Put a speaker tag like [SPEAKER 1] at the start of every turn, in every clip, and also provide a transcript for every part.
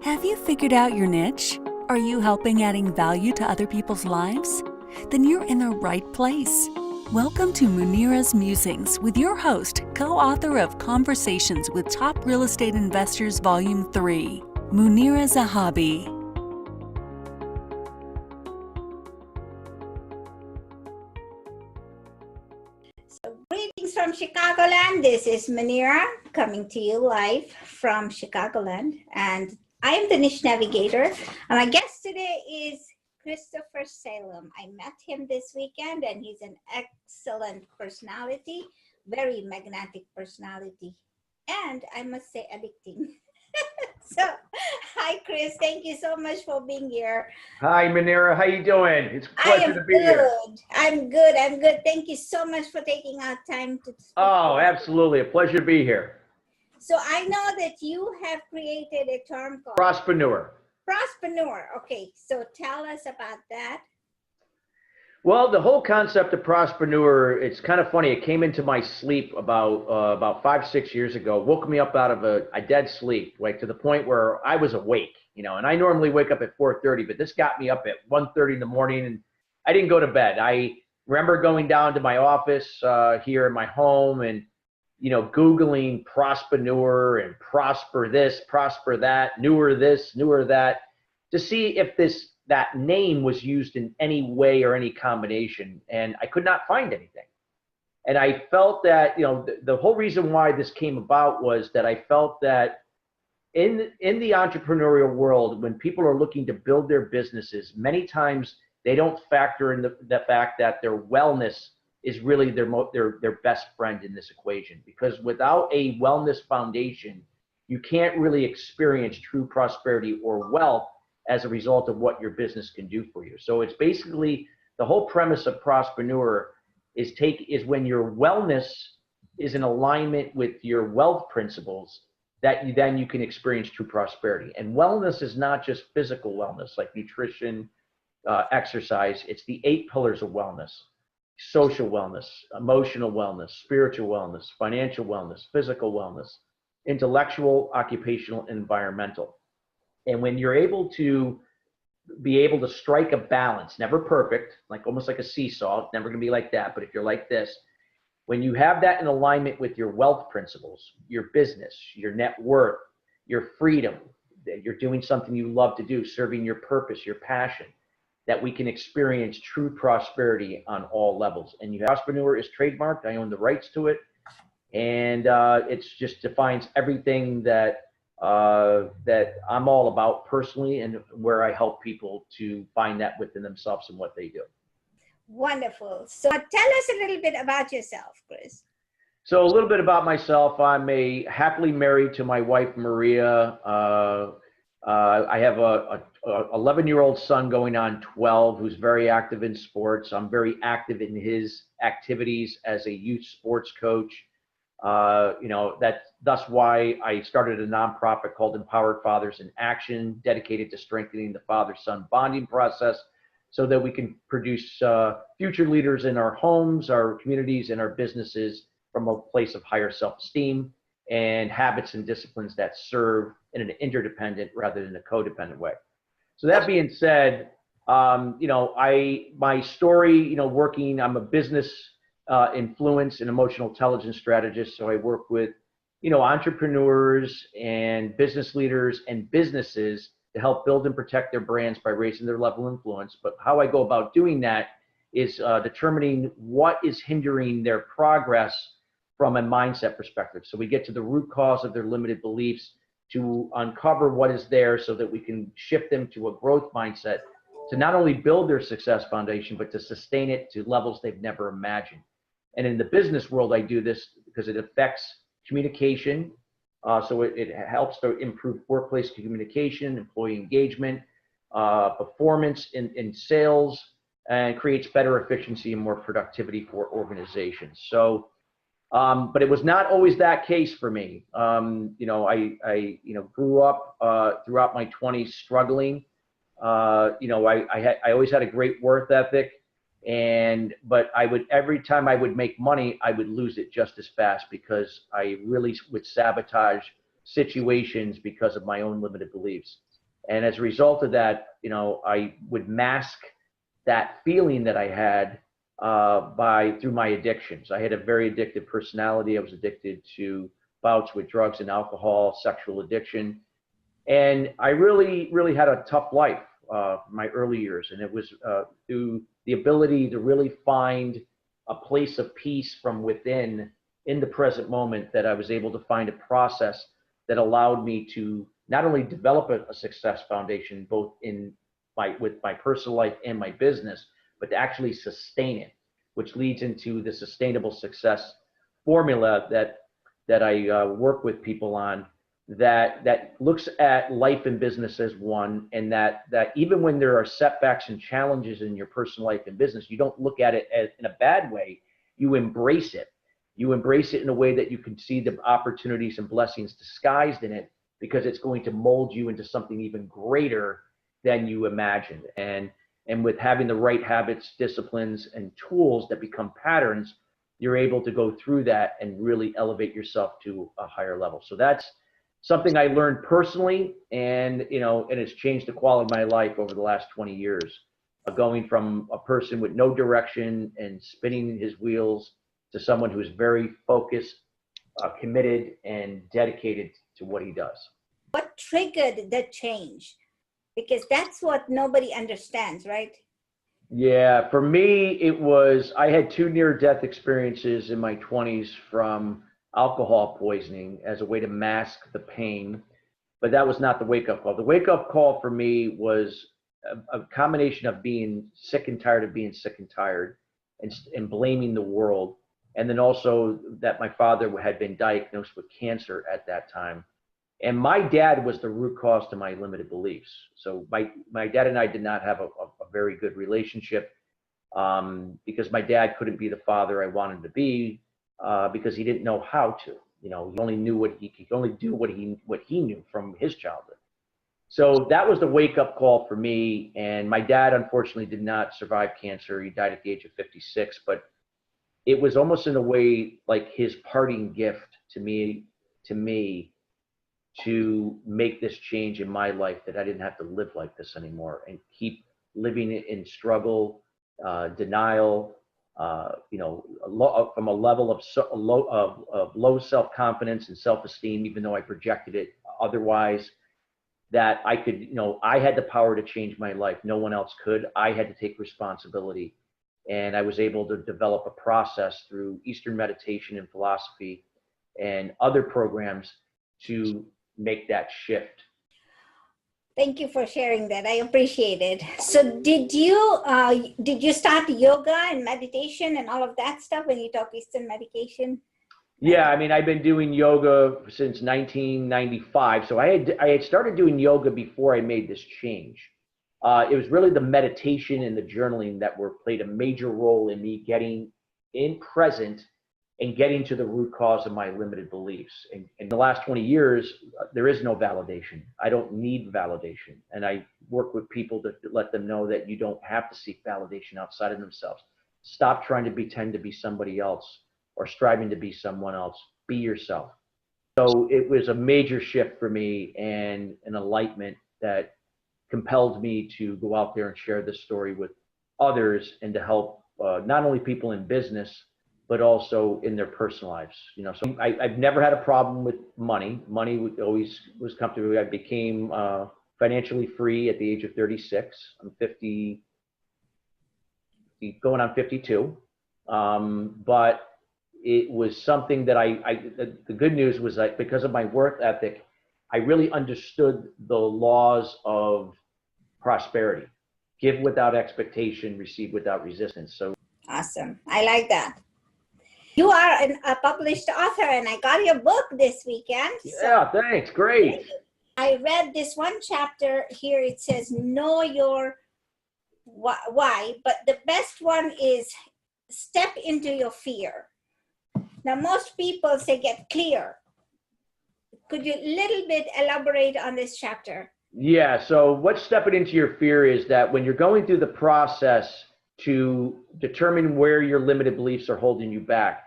[SPEAKER 1] Have you figured out your niche? Are you helping adding value to other people's lives? Then you're in the right place. Welcome to Munira's Musings with your host, co-author of Conversations with Top Real Estate Investors Volume 3, Munira Zahabi.
[SPEAKER 2] Greetings from Chicagoland. This is Munira coming to you live from Chicagoland, and I am the niche navigator. And my guest today is Chris Salem. I met him this weekend, and he's an excellent personality, very magnetic personality, and I must say addicting. So, hi Chris, thank you so much for being here.
[SPEAKER 3] Hi Munira, how you doing? It's a pleasure to be here.
[SPEAKER 2] I'm good. Thank you so much for taking our time to speak.
[SPEAKER 3] Oh, absolutely, a pleasure to be here.
[SPEAKER 2] So I know that you have created a term called
[SPEAKER 3] Prospreneur.
[SPEAKER 2] Prospreneur. Okay, so tell us about that.
[SPEAKER 3] Well, the whole concept of Prospreneur, it's kind of funny. It came into my sleep about 5-6 years ago. Woke me up out of a dead sleep, like to the point where I was awake, and I normally wake up at 4:30, but this got me up at 1:30 in the morning, and I didn't go to bed. I remember going down to my office here in my home and Googling Prospreneur and prosper this, prosper that, newer this, newer that, to see if that name was used in any way or any combination, and I could not find anything. And I felt that the whole reason why this came about was that I felt that in the entrepreneurial world, when people are looking to build their businesses, many times they don't factor in the fact that their wellness is really their best friend in this equation. Because without a wellness foundation, you can't really experience true prosperity or wealth as a result of what your business can do for you. So it's basically the whole premise of Prospreneur is when your wellness is in alignment with your wealth principles, that you can experience true prosperity. And wellness is not just physical wellness like nutrition, exercise. It's the 8 pillars of wellness: social wellness, emotional wellness, spiritual wellness, financial wellness, physical wellness, intellectual, occupational, and environmental. And when you're able to strike a balance, never perfect, like almost like a seesaw, never gonna be like that, but if you're like this, when you have that in alignment with your wealth principles, your business, your net worth, your freedom, that you're doing something you love to do, serving your purpose, your passion, that we can experience true prosperity on all levels. And Prospreneur is trademarked. I own the rights to it. And it just defines everything that I'm all about personally, and where I help people to find that within themselves and what they do.
[SPEAKER 2] Wonderful. So tell us a little bit about yourself, Chris.
[SPEAKER 3] So a little bit about myself. I'm happily married to my wife, Maria. I have a 11-year-old son going on 12 who's very active in sports. I'm very active in his activities as a youth sports coach. That's why I started a nonprofit called Empowered Fathers in Action, dedicated to strengthening the father-son bonding process so that we can produce future leaders in our homes, our communities, and our businesses from a place of higher self-esteem and habits and disciplines that serve in an interdependent rather than a codependent way. So that being said, my story, working, I'm a business influence and emotional intelligence strategist. So I work with, entrepreneurs and business leaders and businesses to help build and protect their brands by raising their level of influence. But how I go about doing that is determining what is hindering their progress from a mindset perspective. So we get to the root cause of their limited beliefs to uncover what is there so that we can shift them to a growth mindset to not only build their success foundation, but to sustain it to levels they've never imagined. And in the business world, I do this because it affects communication. So it helps to improve workplace communication, employee engagement, performance in sales, and creates better efficiency and more productivity for organizations. So, but it was not always that case for me. I grew up throughout my 20s struggling. I always had a great work ethic. But every time I would make money, I would lose it just as fast because I really would sabotage situations because of my own limited beliefs. And as a result of that, I would mask that feeling that I had through my addictions. I had a very addictive personality. I was addicted to bouts with drugs and alcohol, sexual addiction. And I really, really had a tough life my early years. And it was through the ability to really find a place of peace from within in the present moment that I was able to find a process that allowed me to not only develop a success foundation, both with my personal life and my business, but to actually sustain it, which leads into the sustainable success formula that I work with people on, that looks at life and business as one, and that even when there are setbacks and challenges in your personal life and business, you don't look at it as in a bad way. You embrace it. You embrace it in a way that you can see the opportunities and blessings disguised in it, because it's going to mold you into something even greater than you imagined. And with having the right habits, disciplines, and tools that become patterns, you're able to go through that and really elevate yourself to a higher level. So that's something I learned personally, and and it's changed the quality of my life over the last 20 years, going from a person with no direction and spinning his wheels to someone who is very focused, committed, and dedicated to what he does.
[SPEAKER 2] What triggered the change? Because that's what nobody understands, right?
[SPEAKER 3] Yeah, for me, it was, I had 2 near-death experiences in my 20s from alcohol poisoning as a way to mask the pain, but that was not the wake-up call. The wake-up call for me was a combination of being sick and tired of being sick and tired, and blaming the world, and then also that my father had been diagnosed with cancer at that time. And my dad was the root cause to my limited beliefs. So my dad and I did not have a very good relationship, because my dad couldn't be the father I wanted to be, because he didn't know how to. He only knew he could only do what he knew from his childhood. So that was the wake-up call for me. And my dad, unfortunately, did not survive cancer. He died at the age of 56. But it was almost in a way like his parting gift to me to make this change in my life, that I didn't have to live like this anymore and keep living in struggle, denial, from a level of low self-confidence and self-esteem, even though I projected it otherwise, that I could, I had the power to change my life. No one else could. I had to take responsibility. And I was able to develop a process through Eastern meditation and philosophy and other programs to make that shift.
[SPEAKER 2] Thank you for sharing that. I appreciate it. So did you start yoga and meditation and all of that stuff when you talk Eastern medication?
[SPEAKER 3] Yeah, I mean, I've been doing yoga since 1995. So I had started doing yoga before I made this change. It was really the meditation and the journaling that played a major role in me getting in present and getting to the root cause of my limited beliefs. And in the last 20 years, there is no validation. I don't need validation. And I work with people to let them know that you don't have to seek validation outside of themselves. Stop trying to pretend to be somebody else or striving to be someone else. Be yourself. So it was a major shift for me, and an enlightenment that compelled me to go out there and share this story with others, and to help not only people in business, but also in their personal lives. So I've never had a problem with money. Money always was comfortable. I became financially free at the age of 36. I'm 50, going on 52. But it was something that the good news was that because of my work ethic, I really understood the laws of prosperity. Give without expectation, receive without resistance. So
[SPEAKER 2] awesome. I like that. You are a published author, and I got your book this weekend.
[SPEAKER 3] Yeah, thanks. Great.
[SPEAKER 2] I read this one chapter here. It says, know your why, but the best one is step into your fear. Now, most people say get clear. Could you a little bit elaborate on this chapter?
[SPEAKER 3] Yeah, so what's stepping into your fear is that when you're going through the process to determine where your limited beliefs are holding you back,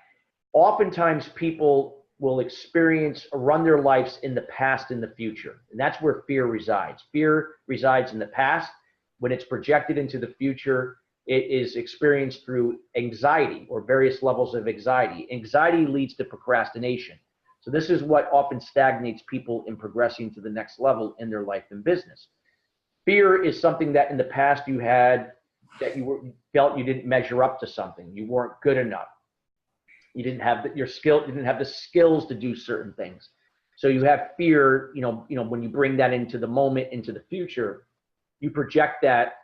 [SPEAKER 3] oftentimes people will experience or run their lives in the past and the future. And that's where fear resides. Fear resides in the past. When it's projected into the future, it is experienced through anxiety or various levels of anxiety. Anxiety leads to procrastination. So this is what often stagnates people in progressing to the next level in their life and business. Fear is something that in the past you had, that you felt you didn't measure up to something. You weren't good enough. You didn't have your skill. You didn't have the skills to do certain things. So you have fear. When you bring that into the moment, into the future, you project that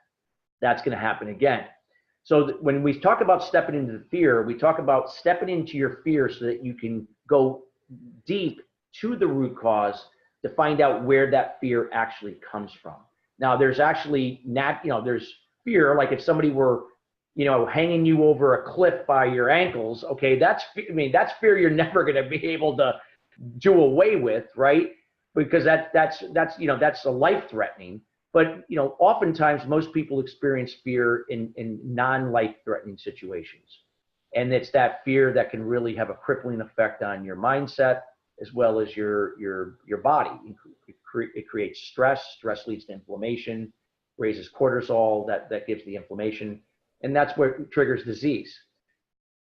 [SPEAKER 3] that's going to happen again. So when we talk about stepping into the fear, we talk about stepping into your fear so that you can go deep to the root cause to find out where that fear actually comes from. Now, there's actually there's fear, like if somebody were, hanging you over a cliff by your ankles. Okay, that's fear you're never going to be able to do away with, right? Because that's a life threatening. But oftentimes most people experience fear in non-life threatening situations, and it's that fear that can really have a crippling effect on your mindset as well as your body. It creates stress. Stress leads to inflammation, raises cortisol, that gives the inflammation, and that's what triggers disease.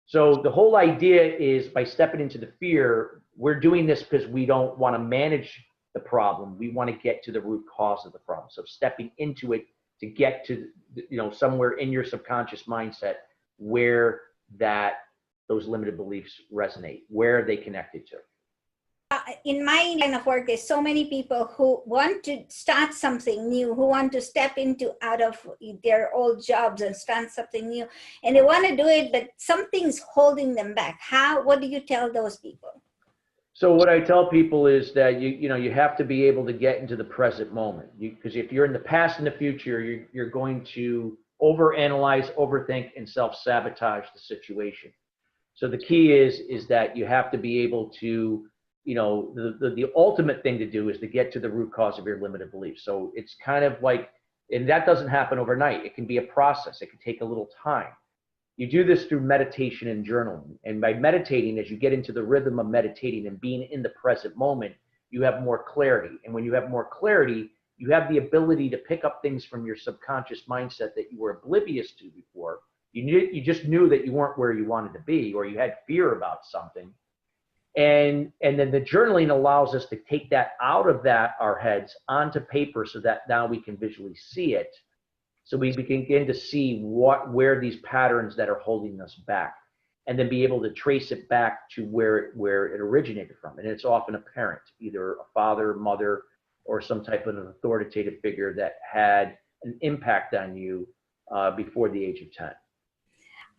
[SPEAKER 3] So the whole idea is, by stepping into the fear, we're doing this because we don't want to manage the problem. We want to get to the root cause of the problem. So stepping into it to get to, somewhere in your subconscious mindset where those limited beliefs resonate, where they connected to.
[SPEAKER 2] In my line of work, there's so many people who want to start something new, who want to step out of their old jobs and start something new, and they want to do it, but something's holding them back. What do you tell those people?
[SPEAKER 3] So what I tell people is that you have to be able to get into the present moment, because if you're in the past and the future, you're going to overanalyze, overthink, and self-sabotage the situation. So the key is that you have to be able to, the ultimate thing to do is to get to the root cause of your limited beliefs. So it's kind of like, and that doesn't happen overnight. It can be a process. It can take a little time. You do this through meditation and journaling. And by meditating, as you get into the rhythm of meditating and being in the present moment, you have more clarity. And when you have more clarity, you have the ability to pick up things from your subconscious mindset that you were oblivious to before. You just knew that you weren't where you wanted to be, or you had fear about something. And then the journaling allows us to take that out of our heads onto paper, so that now we can visually see it. So we begin to see where these patterns that are holding us back, and then be able to trace it back to where it originated from. And it's often a parent, either a father, mother, or some type of an authoritative figure that had an impact on you before the age of 10.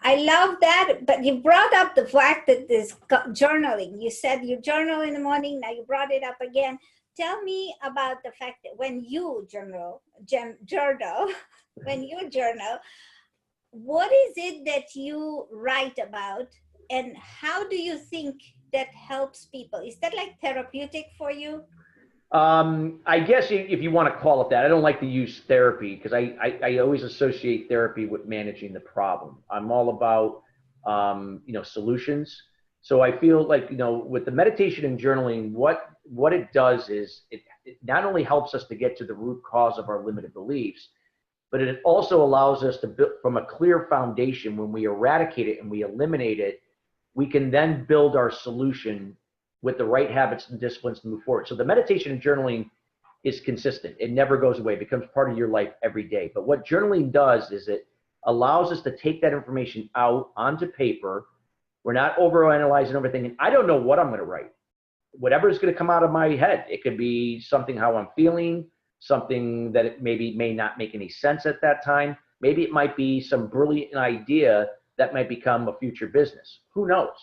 [SPEAKER 2] I love that, but you brought up the fact that this journaling, you said you journal in the morning, now you brought it up again. Tell me about the fact that when you journal, what is it that you write about, and how do you think that helps people? Is that like therapeutic for you?
[SPEAKER 3] I guess if you want to call it that. I don't like to use therapy, because I always associate therapy with managing the problem. I'm all about, solutions. So I feel like, with the meditation and journaling, what it does is it not only helps us to get to the root cause of our limited beliefs, but it also allows us to build from a clear foundation. When we eradicate it and we eliminate it, we can then build our solution with the right habits and disciplines to move forward. So the meditation and journaling is consistent. It never goes away. It becomes part of your life every day. But what journaling does is it allows us to take that information out onto paper. We're not overanalyzing everything. And I don't know what I'm going to write. Whatever is going to come out of my head. It could be something how I'm feeling, something that it may not make any sense at that time. Maybe it might be some brilliant idea that might become a future business. Who knows?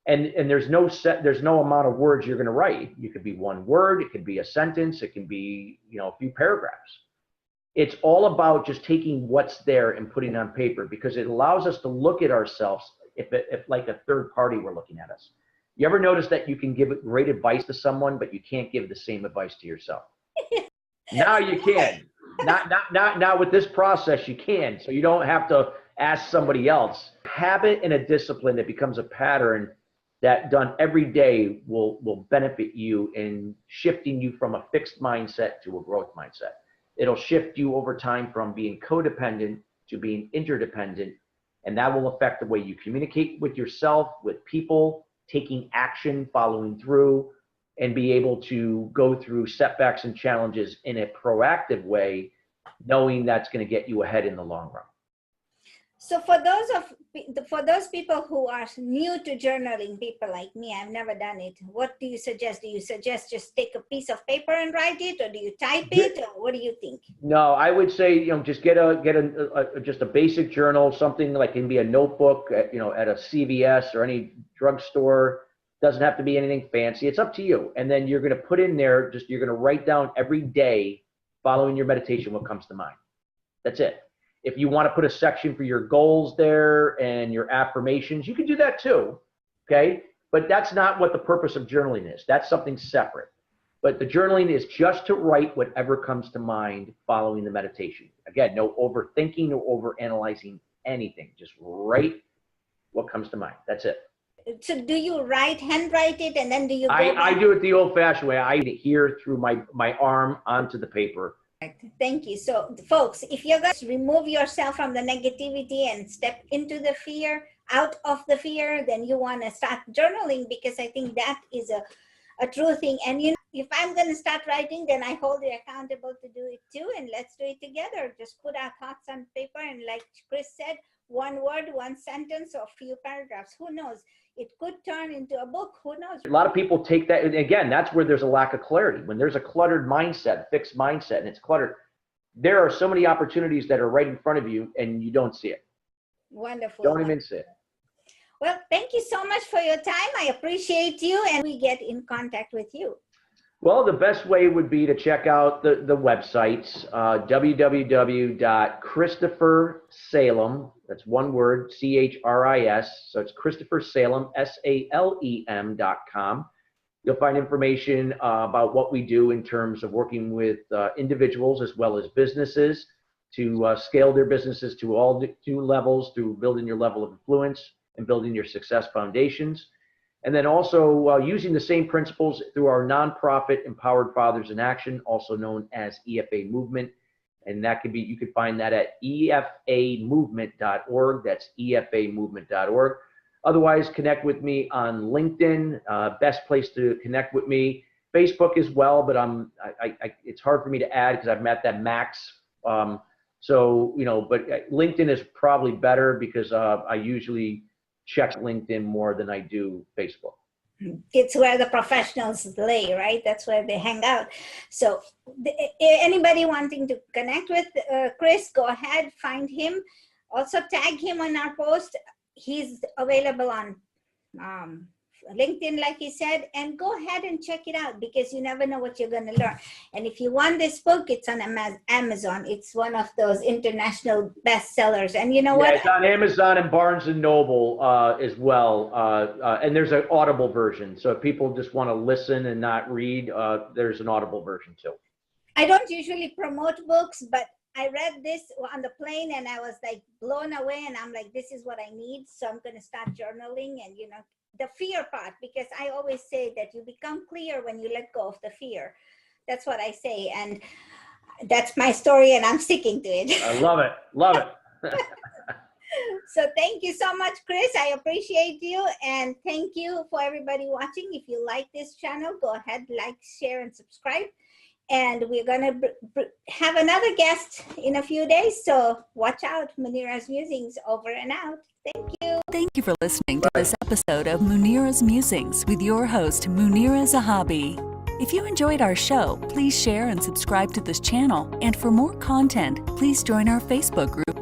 [SPEAKER 3] And there's no amount of words you're going to write. You could be one word, it could be a sentence, it can be, a few paragraphs. It's all about just taking what's there and putting it on paper, because it allows us to look at ourselves if like a third party were looking at us. You ever notice that you can give great advice to someone, but you can't give the same advice to yourself? Now you can. Not with this process, you can. So you don't have to ask somebody else. Habit and a discipline that becomes a pattern that done every day will benefit you in shifting you from a fixed mindset to a growth mindset. It'll shift you over time from being codependent to being interdependent, and that will affect the way you communicate with yourself, with people, taking action, following through, and be able to go through setbacks and challenges in a proactive way, knowing that's going to get you ahead in the long run.
[SPEAKER 2] So for those people who are new to journaling, people like me, I've never done it. What do you suggest? Do you suggest just take a piece of paper and write it, or do you type it, or what do you think?
[SPEAKER 3] No, I would say, just get just a basic journal, something like can be a notebook, at a CVS or any drugstore. Doesn't have to be anything fancy. It's up to you. And then you're going to put in there, you're going to write down every day following your meditation what comes to mind. That's it. If you want to put a section for your goals there and your affirmations, you can do that too, okay? But that's not what the purpose of journaling is. That's something separate. But the journaling is just to write whatever comes to mind following the meditation. Again, no overthinking or overanalyzing anything. Just write what comes to mind. That's it.
[SPEAKER 2] So do you handwrite it, and then do you go
[SPEAKER 3] I do it the old-fashioned way. I adhere through my arm onto the paper.
[SPEAKER 2] Thank you. So folks, if you're going to remove yourself from the negativity and step into the fear, out of the fear, then you want to start journaling, because I think that is a true thing. And if I'm going to start writing, then I hold you accountable to do it too. And let's do it together. Just put our thoughts on paper. And like Chris said, one word, one sentence, or a few paragraphs. Who knows? It could turn into a book. Who knows?
[SPEAKER 3] A lot of people take that, and again, that's where there's a lack of clarity. When there's a cluttered mindset, fixed mindset, and it's cluttered, there are so many opportunities that are right in front of you, and you don't see it.
[SPEAKER 2] Wonderful.
[SPEAKER 3] Don't even see it.
[SPEAKER 2] Well, thank you so much for your time. I appreciate you, and we get in contact with you.
[SPEAKER 3] Well, the best way would be to check out the websites, www.christophersalem, that's one word, CHRIS, so it's Christopher Salem, SALEM.com. You'll find information about what we do in terms of working with individuals as well as businesses to scale their businesses to all two levels, through building your level of influence and building your success foundations. And then also using the same principles through our nonprofit Empowered Fathers in Action, also known as EFA Movement. And that could be, you could find that at efamovement.org. That's efamovement.org. Otherwise, connect with me on LinkedIn, best place to connect with me. Facebook as well, but it's hard for me to add because I'm at that max. But LinkedIn is probably better because I usually check LinkedIn more than I do Facebook.
[SPEAKER 2] It's where the professionals lay, right? That's where they hang out. So anybody wanting to connect with Chris, go ahead, find him. Also tag him on our post. He's available on LinkedIn, like he said, and go ahead and check it out, because you never know what you're going to learn. And if you want this book, it's on Amazon. It's one of those international bestsellers. And you know what?
[SPEAKER 3] It's on Amazon and Barnes and Noble as well. And there's an Audible version. So if people just want to listen and not read, there's an Audible version too.
[SPEAKER 2] I don't usually promote books, but I read this on the plane and I was like blown away, and I'm like, this is what I need. So I'm going to start journaling, and the fear part, because I always say that you become clear when you let go of the fear. That's what I say. And that's my story, and I'm sticking to it.
[SPEAKER 3] I love it. Love it.
[SPEAKER 2] So thank you so much, Chris. I appreciate you. And thank you for everybody watching. If you like this channel, go ahead, like, share, and subscribe. And we're going to have another guest in a few days. So watch out. Munira's Musings over and out. Thank you.
[SPEAKER 1] Thank you for listening to this episode of Munira's Musings with your host, Munira Zahabi. If you enjoyed our show, please share and subscribe to this channel. And for more content, please join our Facebook group